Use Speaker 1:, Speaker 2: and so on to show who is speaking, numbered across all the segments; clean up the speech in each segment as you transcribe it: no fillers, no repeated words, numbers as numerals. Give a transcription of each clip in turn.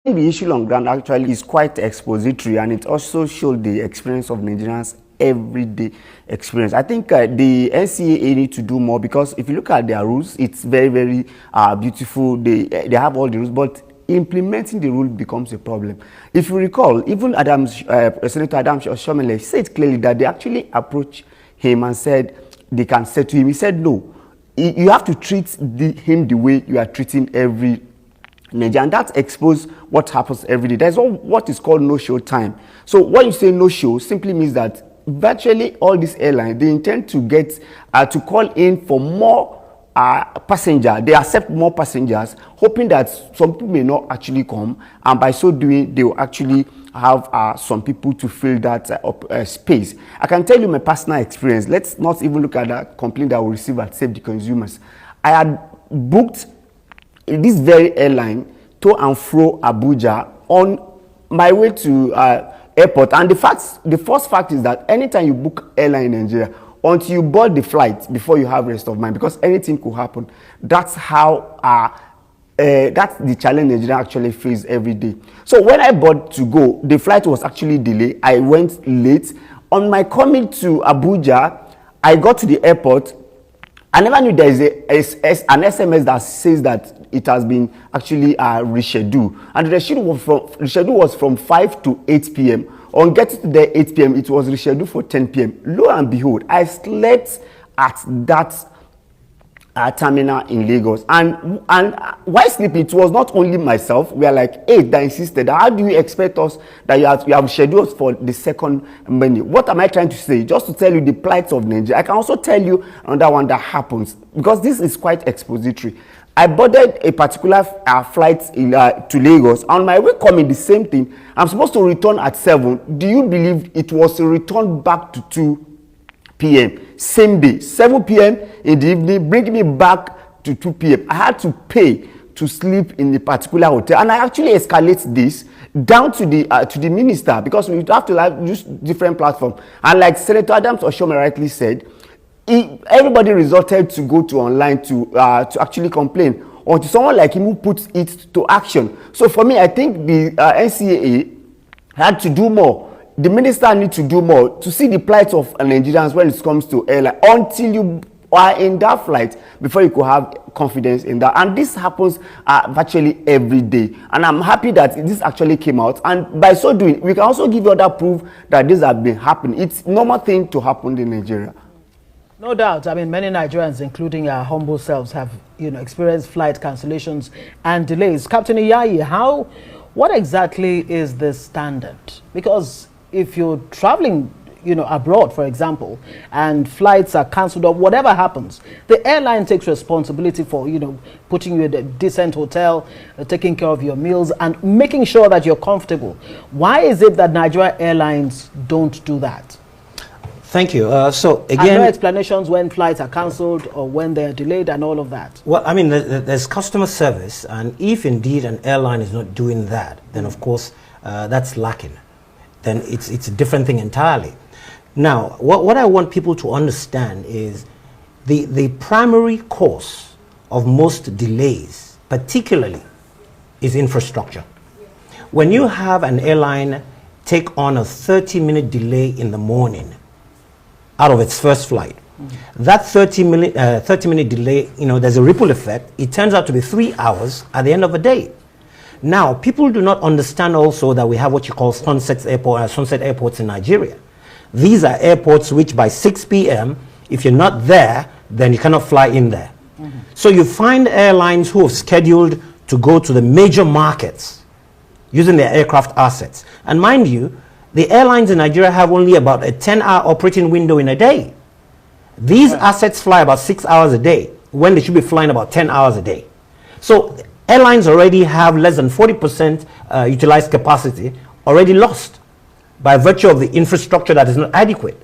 Speaker 1: The issue on ground actually is quite expository, and it also showed the experience of Nigerians everyday experience. I think the NCAA need to do more, because if you look at their rules, it's very beautiful. They have all the rules, but implementing the rule becomes a problem. If you recall, even Senator Adams Oshomole said clearly that they actually approached him and said they can say to him. He said no. You have to treat him the way you are treating every Nigeria, and that exposes what happens every day. There's what is called no-show time. So when you say no-show, simply means that virtually all these airlines, they intend to get to call in for more passengers. They accept more passengers, hoping that some people may not actually come, and by so doing, they will actually have some people to fill that space. I can tell you my personal experience. Let's not even look at that complaint that we received at Save the Consumers. I had booked this very airline to and fro Abuja on my way to airport, and the first fact is that anytime you book airline in Nigeria, until you board the flight before you have rest of mind, because anything could happen. That's how that's the challenge Nigeria actually face every day. So when I boarded to go, the flight was actually delayed. I went late. On my coming to Abuja, I got to the airport. I never knew there is an SMS that says that it has been actually rescheduled. And the reschedule was from 5 to 8 p.m. On getting to the 8 p.m., it was rescheduled for 10 p.m. Lo and behold, I slept at that terminal in Lagos. And while sleeping, it was not only myself. We are like 8 that insisted. How do you expect us that you have scheduled for the second menu? What am I trying to say? Just to tell you the plight of Nigeria. I can also tell you another one that happens, because this is quite expository. I boarded a particular flight to Lagos. On my way coming, the same thing. I'm supposed to return at 7. Do you believe it was returned back to 2 p.m. Same day, 7 p.m. in the evening, bring me back to 2 p.m. I had to pay to sleep in the particular hotel, and I actually escalate this down to the minister, because we have to use different platforms. And like Senator Adams Oshomole rightly said, everybody resorted to go to online to actually complain, or to someone like him who puts it to action. So for me, I think the NCAA had to do more. The minister needs to do more to see the plight of Nigerians when it comes to airline, until you are in that flight before you could have confidence in that. And this happens virtually every day. And I'm happy that this actually came out. And by so doing, we can also give you other proof that this has been happening. It's a normal thing to happen in Nigeria.
Speaker 2: No doubt. I mean, many Nigerians, including our humble selves, have experienced flight cancellations and delays. Captain Iyayi, what exactly is the standard? Because if you're traveling, abroad, for example, and flights are cancelled or whatever happens, the airline takes responsibility for, putting you in a decent hotel, taking care of your meals, and making sure that you're comfortable. Why is it that Nigeria Airlines don't do that?
Speaker 3: Thank you. So again,
Speaker 2: no explanations when flights are cancelled or when they're delayed and all of that.
Speaker 3: Well, I mean, there's customer service, and if indeed an airline is not doing that, then of course that's lacking. Then it's a different thing entirely. Now, what I want people to understand is the primary cause of most delays, particularly, is infrastructure. When you have an airline take on a 30-minute delay in the morning out of its first flight, that 30-minute delay, there's a ripple effect. It turns out to be 3 hours at the end of the day. Now, people do not understand also that we have what you call sunset airports in Nigeria. These are airports which by 6 p.m., if you're not there, then you cannot fly in there. So you find airlines who have scheduled to go to the major markets using their aircraft assets. And mind you, the airlines in Nigeria have only about a 10-hour operating window in a day. These assets fly about 6 hours a day when they should be flying about 10 hours a day. So airlines already have less than 40% utilized capacity already lost by virtue of the infrastructure that is not adequate.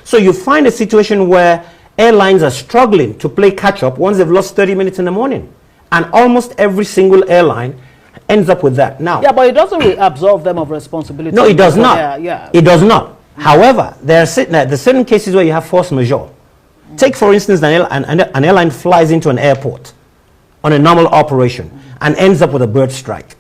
Speaker 3: So you find a situation where airlines are struggling to play catch-up once they've lost 30 minutes in the morning. And almost every single airline ends up with that. Now,
Speaker 2: yeah, but it doesn't really absolve them of responsibility.
Speaker 3: No, it does not. It does not. However, there are certain cases where you have force majeure. Take, for instance, an airline flies into an airport on a normal operation and ends up with a bird strike.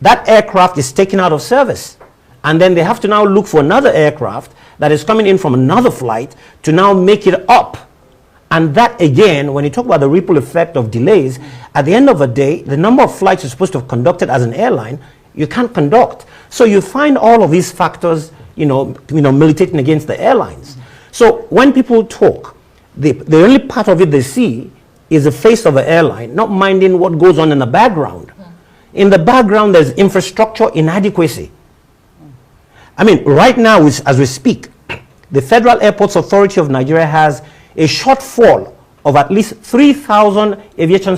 Speaker 3: that aircraft is taken out of service. And then they have to now look for another aircraft that is coming in from another flight to now make it up. And that again, when you talk about the ripple effect of delays, at the end of the day, the number of flights you're supposed to have conducted as an airline, you can't conduct. So you find all of these factors, militating against the airlines. So when people talk, the only part of it they see is the face of the airline, not minding what goes on in the background. In the background, there's infrastructure inadequacy. I mean, right now, as we speak, the Federal Airports Authority of Nigeria has a shortfall of at least 3,000 aviation